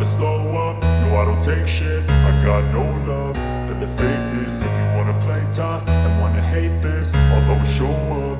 slow up, no I don't take shit. I got no love for the fakeness. If you wanna play tough and wanna hate this, I'll always show up.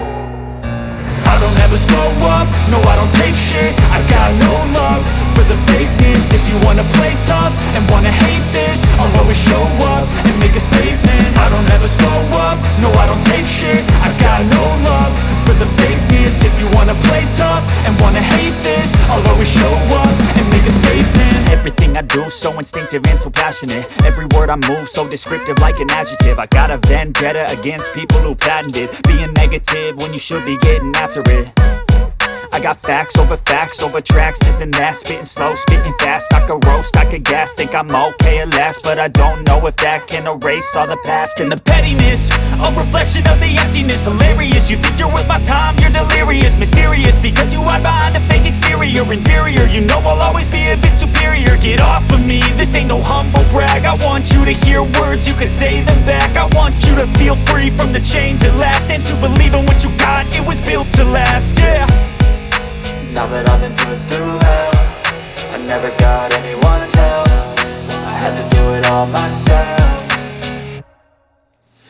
I don't ever slow up, no I don't take shit. I got no love for the fakeness. If you wanna play tough and wanna hate this, I'll always show up and make a statement. I don't ever slow up, no I don't take shit. I got no love for the fakeness. If you wanna play tough and wanna hate this, I'll always show up and make a statement. Everything I do so instinctive and so passionate. Every word I move so descriptive like an adjective. I got a vendetta against people who patented being negative when you should be getting after it. I got facts over tracks, this and that. Spitting slow, spitting fast, I could roast, I could gas. Think I'm okay at last, but I don't know if that can erase all the past. And the pettiness, a reflection of the emptiness. Hilarious, you think you're worth my time, you're delirious. Mysterious, because you hide behind a fake exterior. Inferior, you know I'll always be a bit superior. Get off of me, this ain't no humble brag. I want you to hear words, you can say them back. I want you to feel free from the chains at last, and to believe in what you got, it was built to last, yeah. Now that I've been put through hell, I never got anyone's help. I had to do it all myself.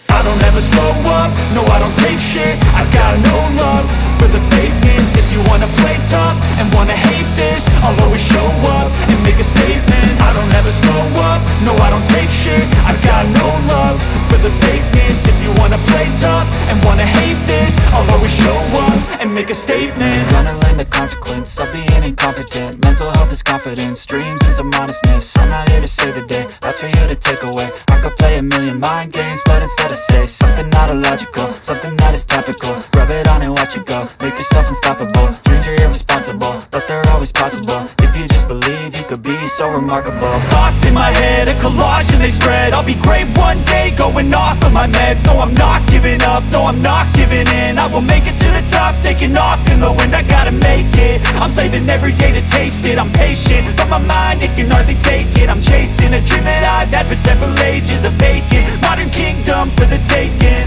I don't ever slow up, no I don't take shit. I got no love for the fakeness. If you wanna play tough and wanna hate this, I'll always show up and make a statement. I don't ever slow up, no I don't take shit. I got no love for the fakeness. If you wanna play tough and wanna hate this, I'll always show up and make a statement. Gonna learn the consequence of being incompetent. Mental health is confidence, dreams and some honestness. I'm not here to save the day, that's for you to take away. I could play a million mind games, but instead I say something not illogical, something that is topical. Rub it on and watch it go, make yourself unstoppable. Dreams are irresponsible, but they're always possible. If you just believe, you could be so remarkable. Thoughts in my head, a collage and they spread. I'll be great one day, going off of my meds. No, I'm not giving up, no, I'm not giving in. I will make it to the top, taking off in the wind. I gotta make it, I'm saving every day to taste it. I'm patient, but my mind, it can hardly take it. I'm chasing a dream that I've had for several ages. A vacant, modern kingdom for the taking.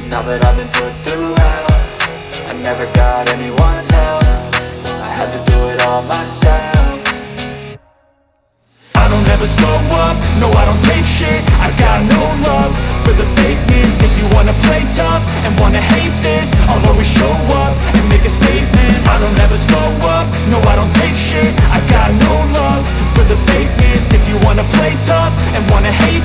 Now that I've been put through hell, I never got anyone's help. I had to do it all myself. I don't ever slow up, no I don't take shit. I got no love for the fakeness. If you wanna play tough and wanna hate this, I'll always show up and make a statement. I don't ever slow up, no I don't take shit. I got no love for the fakeness. If you wanna play tough and wanna hate